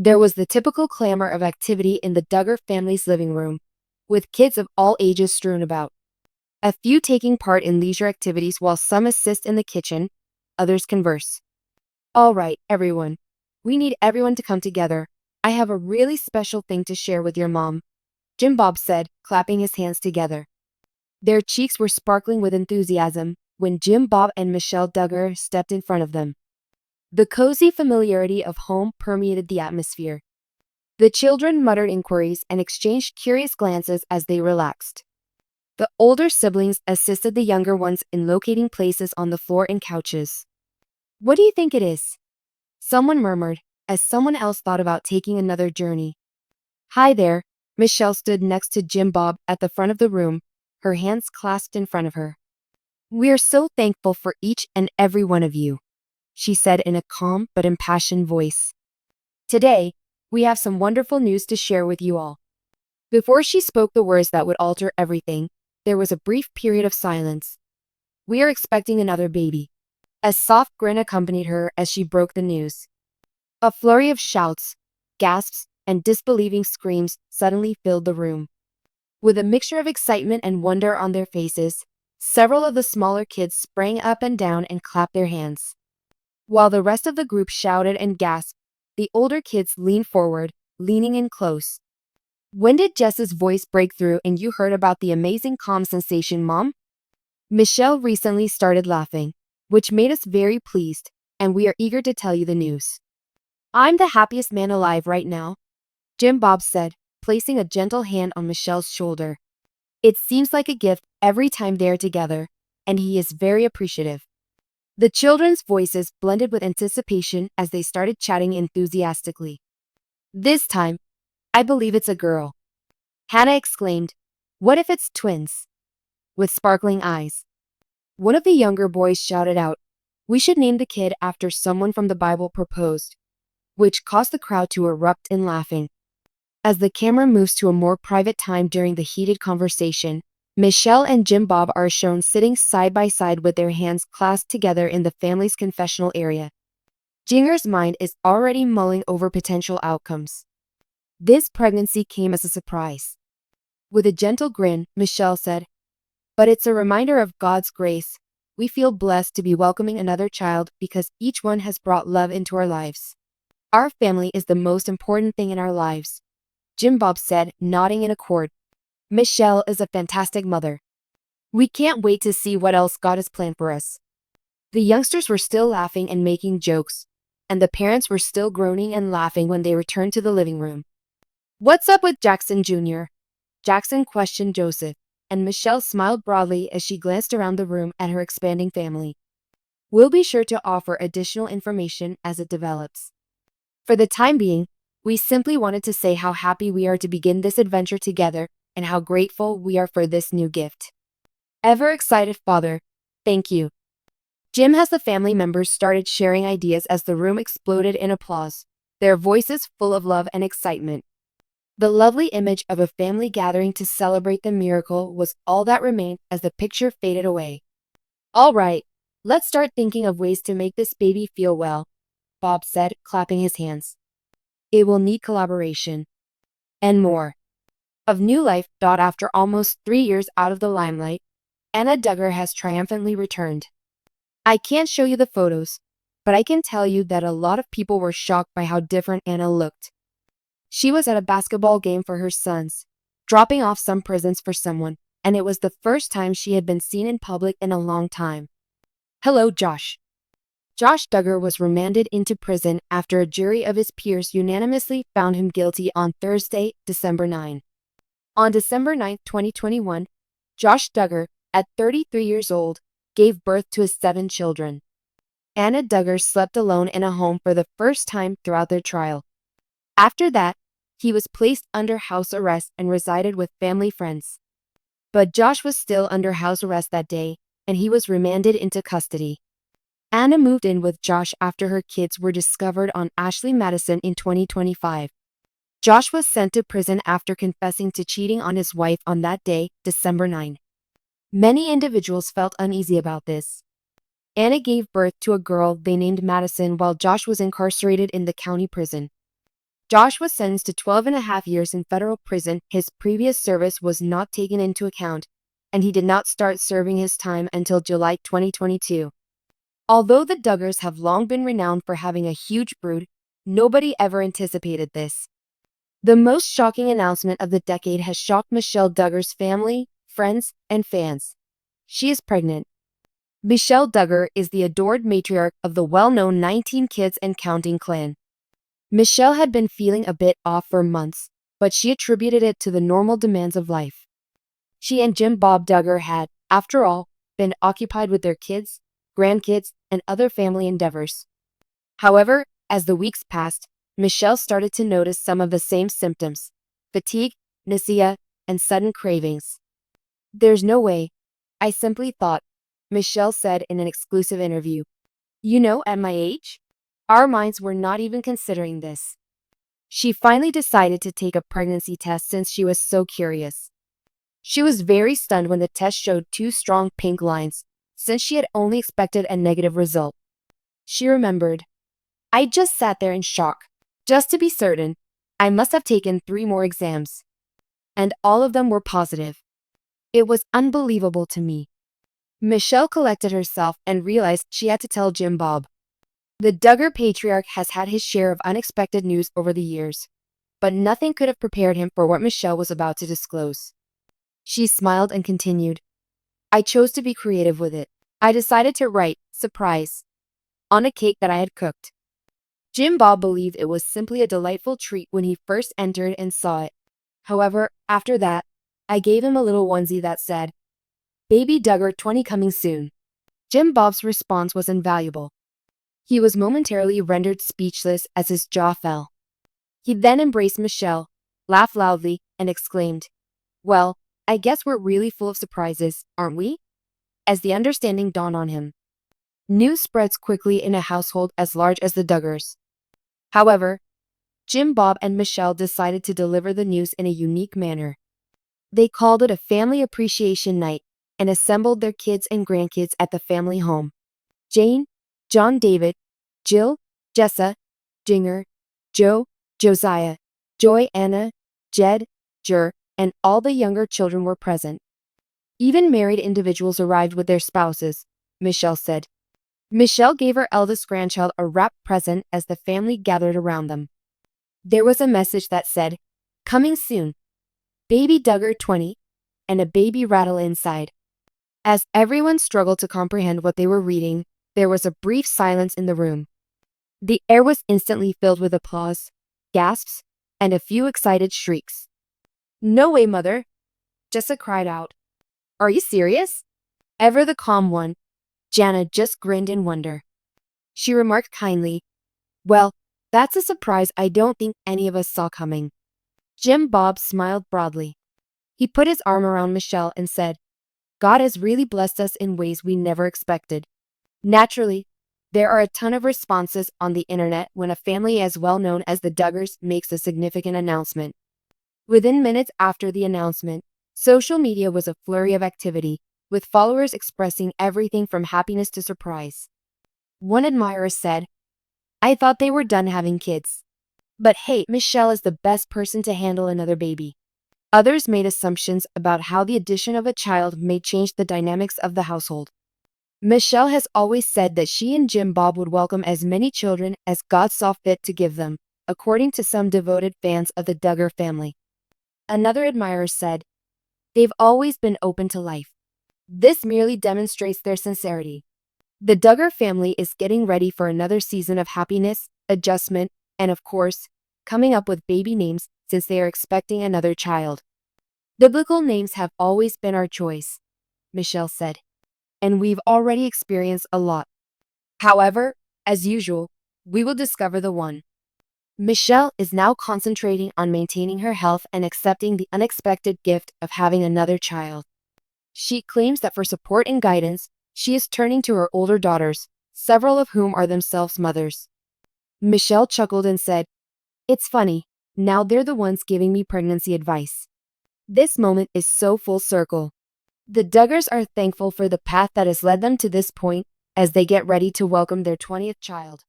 There was the typical clamor of activity in the Duggar family's living room, with kids of all ages strewn about. A few taking part in leisure activities while some assist in the kitchen, others converse. All right, everyone. We need everyone to come together. I have a really special thing to share with your mom, Jim Bob said, clapping his hands together. Their cheeks were sparkling with enthusiasm when Jim Bob and Michelle Duggar stepped in front of them. The cozy familiarity of home permeated the atmosphere. The children muttered inquiries and exchanged curious glances as they relaxed. The older siblings assisted the younger ones in locating places on the floor and couches. What do you think it is? Someone murmured, as someone else thought about taking another journey. Hi there. Michelle stood next to Jim Bob at the front of the room, her hands clasped in front of her. We are so thankful for each and every one of you, she said in a calm but impassioned voice. Today, we have some wonderful news to share with you all. Before she spoke the words that would alter everything, there was a brief period of silence. We are expecting another baby. A soft grin accompanied her as she broke the news. A flurry of shouts, gasps, and disbelieving screams suddenly filled the room. With a mixture of excitement and wonder on their faces, several of the smaller kids sprang up and down and clapped their hands. While the rest of the group shouted and gasped, the older kids leaned forward, leaning in close. When did Jessa's voice break through and you heard about the amazing calm sensation, Mom? Michelle recently started laughing, which made us very pleased, and we are eager to tell you the news. I'm the happiest man alive right now, Jim Bob said, placing a gentle hand on Michelle's shoulder. It seems like a gift every time they are together, and he is very appreciative. The children's voices blended with anticipation as they started chatting enthusiastically. This time, I believe it's a girl, Hannah exclaimed. What if it's twins? With sparkling eyes. One of the younger boys shouted out, we should name the kid after someone from the Bible proposed, which caused the crowd to erupt in laughing. As the camera moves to a more private time during the heated conversation, Michelle and Jim Bob are shown sitting side by side with their hands clasped together in the family's confessional area. Jinger's mind is already mulling over potential outcomes. This pregnancy came as a surprise. With a gentle grin, Michelle said, but it's a reminder of God's grace. We feel blessed to be welcoming another child because each one has brought love into our lives. Our family is the most important thing in our lives, Jim Bob said, nodding in accord. Michelle is a fantastic mother. We can't wait to see what else God has planned for us. The youngsters were still laughing and making jokes, and the parents were still groaning and laughing when they returned to the living room. What's up with Jackson Jr.? Jackson questioned Joseph, and Michelle smiled broadly as she glanced around the room at her expanding family. We'll be sure to offer additional information as it develops. For the time being, we simply wanted to say how happy we are to begin this adventure together and how grateful we are for this new gift. Ever excited, Father. Thank you. Jim has the family members started sharing ideas as the room exploded in applause, their voices full of love and excitement. The lovely image of a family gathering to celebrate the miracle was all that remained as the picture faded away. All right, let's start thinking of ways to make this baby feel well, Bob said, clapping his hands. It will need collaboration. And more. Of new life. After almost 3 years out of the limelight, Anna Duggar has triumphantly returned. I can't show you the photos, but I can tell you that a lot of people were shocked by how different Anna looked. She was at a basketball game for her sons, dropping off some presents for someone, and it was the first time she had been seen in public in a long time. Hello, Josh. Josh Duggar was remanded into prison after a jury of his peers unanimously found him guilty on Thursday, December 9. On December 9, 2021, Josh Duggar, at 33 years old, gave birth to his 7 children. Anna Duggar slept alone in a home for the first time throughout their trial. After that, he was placed under house arrest and resided with family friends. But Josh was still under house arrest that day, and he was remanded into custody. Anna moved in with Josh after her kids were discovered on Ashley Madison in 2025. Josh was sent to prison after confessing to cheating on his wife on that day, December 9. Many individuals felt uneasy about this. Anna gave birth to a girl they named Madison while Josh was incarcerated in the county prison. Josh was sentenced to 12.5 years in federal prison. His previous service was not taken into account, and he did not start serving his time until July 2022. Although the Duggars have long been renowned for having a huge brood, nobody ever anticipated this. The most shocking announcement of the decade has shocked Michelle Duggar's family, friends, and fans. She is pregnant. Michelle Duggar is the adored matriarch of the well-known 19 Kids and Counting clan. Michelle had been feeling a bit off for months, but she attributed it to the normal demands of life. She and Jim Bob Duggar had, after all, been occupied with their kids, grandkids, and other family endeavors. However, as the weeks passed, Michelle started to notice some of the same symptoms: fatigue, nausea, and sudden cravings. "There's no way. I simply thought," Michelle said in an exclusive interview. At my age, our minds were not even considering this." She finally decided to take a pregnancy test since she was so curious. She was very stunned when the test showed 2 strong pink lines, since she had only expected a negative result. She remembered, "I just sat there in shock. Just to be certain, I must have taken 3 more exams. And all of them were positive. It was unbelievable to me." Michelle collected herself and realized she had to tell Jim Bob. The Duggar patriarch has had his share of unexpected news over the years, but nothing could have prepared him for what Michelle was about to disclose. She smiled and continued, "I chose to be creative with it. I decided to write 'surprise' on a cake that I had cooked." Jim Bob believed it was simply a delightful treat when he first entered and saw it. However, after that, I gave him a little onesie that said, "Baby Duggar 20 coming soon." Jim Bob's response was invaluable. He was momentarily rendered speechless as his jaw fell. He then embraced Michelle, laughed loudly, and exclaimed, "Well, I guess we're really full of surprises, aren't we?" As the understanding dawned on him. News spreads quickly in a household as large as the Duggars. However, Jim Bob and Michelle decided to deliver the news in a unique manner. They called it a family appreciation night and assembled their kids and grandkids at the family home. Jane, John David, Jill, Jessa, Jinger, Joe, Josiah, Johanna, Jed, Jer, and all the younger children were present. Even married individuals arrived with their spouses, Michelle said. Michelle gave her eldest grandchild a wrapped present as the family gathered around them. There was a message that said, "Coming soon, Baby Duggar 20, and a baby rattle inside." As everyone struggled to comprehend what they were reading, there was a brief silence in the room. The air was instantly filled with applause, gasps, and a few excited shrieks. "No way, Mother!" Jessa cried out. "Are you serious?" Ever the calm one, Johannah just grinned in wonder. She remarked kindly, "Well, that's a surprise I don't think any of us saw coming." Jim Bob smiled broadly. He put his arm around Michelle and said, "God has really blessed us in ways we never expected." Naturally, there are a ton of responses on the internet when a family as well known as the Duggars makes a significant announcement. Within minutes after the announcement, social media was a flurry of activity, with followers expressing everything from happiness to surprise. One admirer said, "I thought they were done having kids. But hey, Michelle is the best person to handle another baby." Others made assumptions about how the addition of a child may change the dynamics of the household. Michelle has always said that she and Jim Bob would welcome as many children as God saw fit to give them, according to some devoted fans of the Duggar family. Another admirer said, "They've always been open to life. This merely demonstrates their sincerity." The Duggar family is getting ready for another season of happiness, adjustment, and of course, coming up with baby names since they are expecting another child. "Biblical names have always been our choice," Michelle said, "and we've already experienced a lot. However, as usual, we will discover the one." Michelle is now concentrating on maintaining her health and accepting the unexpected gift of having another child. She claims that for support and guidance, she is turning to her older daughters, several of whom are themselves mothers. Michelle chuckled and said, "It's funny, now they're the ones giving me pregnancy advice." This moment is so full circle. The Duggars are thankful for the path that has led them to this point as they get ready to welcome their 20th child.